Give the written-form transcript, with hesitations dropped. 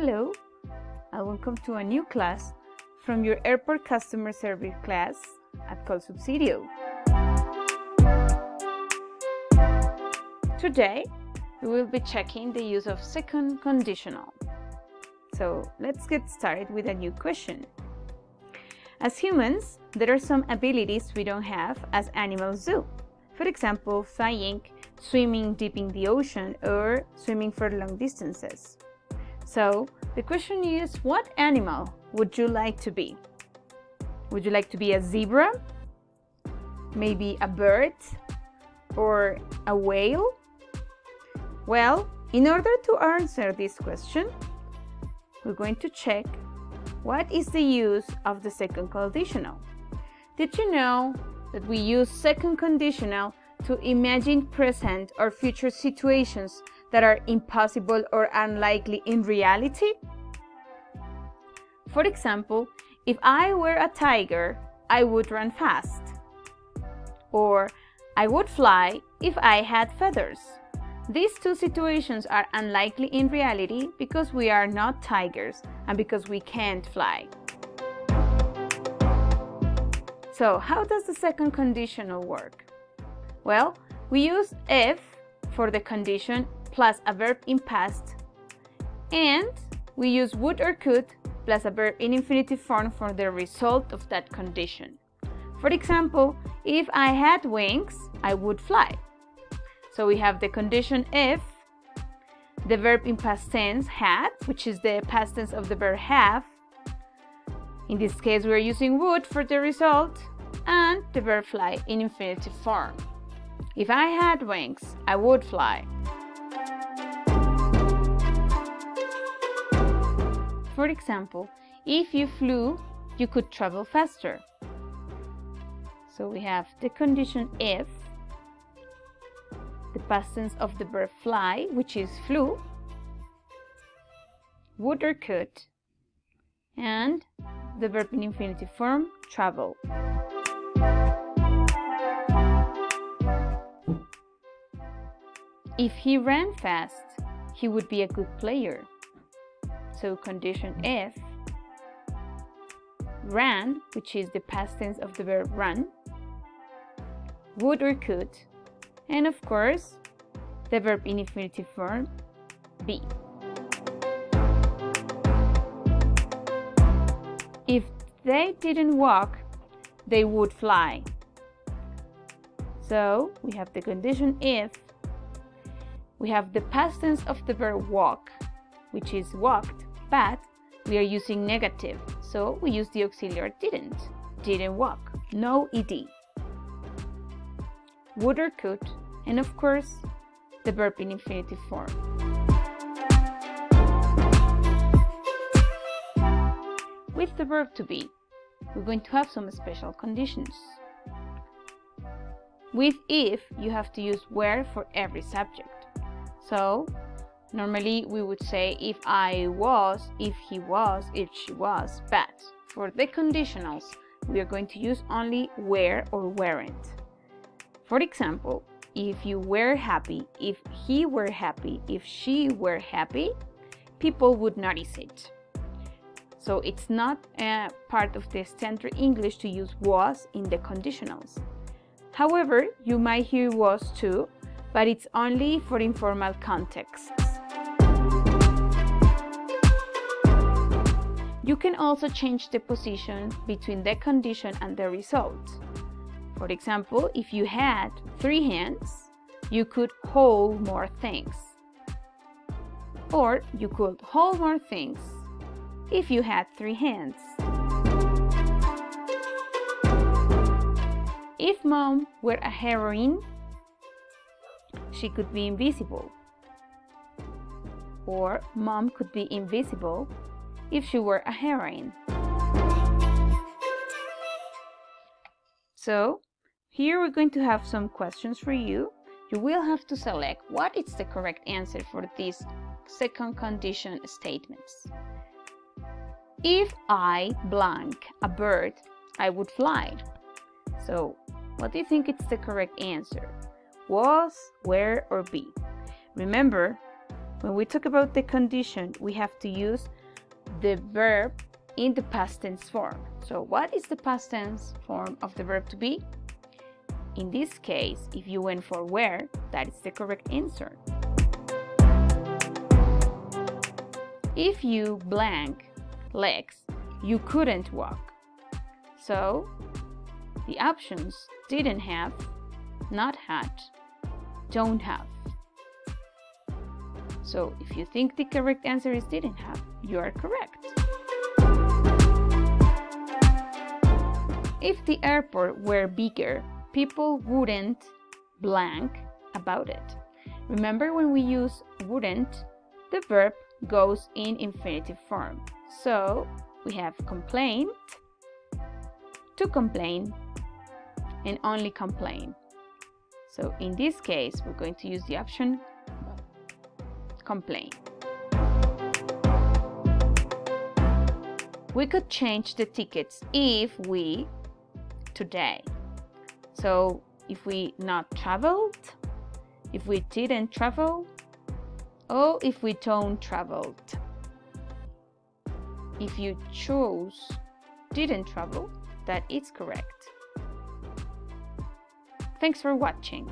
Hello, and welcome to a new class from your airport customer service class at Call Subsidio. Today, we will be checking the use of second conditional. So let's get started with a new question. As humans, there are some abilities we don't have as animals do. For example, flying, swimming deep in the ocean, or swimming for long distances. So the question is, what animal would you like to be? Would you like to be a zebra? Maybe a bird? Or a whale? Well, in order to answer this question, we're going to check what is the use of the second conditional. Did you know that we use second conditional to imagine present or future situations that are impossible or unlikely in reality? For example, if I were a tiger, I would run fast. Or I would fly if I had feathers. These two situations are unlikely in reality because we are not tigers and because we can't fly. So how does the second conditional work? Well, we use if for the condition plus a verb in past, and we use would or could plus a verb in infinitive form for the result of that condition. For example, if I had wings, I would fly. So we have the condition if, the verb in past tense had, which is the past tense of the verb have. In this case, we're using would for the result, and the verb fly in infinitive form. If I had wings, I would fly. For example, if you flew, you could travel faster. So we have the condition if, the past tense of the verb fly, which is flew, would or could, and the verb in infinitive form, travel. If he ran fast, he would be a good player. So condition if, ran, which is the past tense of the verb run, would or could, and of course, the verb in infinitive form, be. If they didn't walk, they would fly. So we have the condition if, we have the past tense of the verb walk, which is walked, but we are using negative, so we use the auxiliary didn't walk, no ed. Would or could, and of course, the verb in infinitive form. With the verb to be, we're going to have some special conditions. With if, you have to use where for every subject. So, normally we would say if I was, if he was, if she was, but for the conditionals, we are going to use only were or weren't. For example, if you were happy, if he were happy, if she were happy, people would notice it. So it's not a part of the standard English to use was in the conditionals. However, you might hear was too, but it's only for informal contexts. You can also change the position between the condition and the result. For example, if you had 3 hands, you could hold more things. Or you could hold more things if you had 3 hands. If mom were a heroine, she could be invisible. Or mom could be invisible if she were a heroine. So, here we're going to have some questions for you. You will have to select what is the correct answer for these second condition statements. If I blank a bird, I would fly. So, what do you think is the correct answer? Was, were, or be? Remember, when we talk about the condition, we have to use the verb in the past tense form. So what is the past tense form of the verb to be? In this case, if you went for were, that is the correct answer. If you blank legs, you couldn't walk. So the options didn't have, not had, don't have. So if you think the correct answer is didn't have, you are correct. If the airport were bigger, people wouldn't blank about it. Remember, when we use wouldn't, the verb goes in infinitive form. So we have complained, to complain, and only complain. So in this case, we're going to use the option complain. We could change the tickets if we today. So if we not traveled, if we didn't travel, or if we don't traveled. If you chose didn't travel, that is correct. Thanks for watching.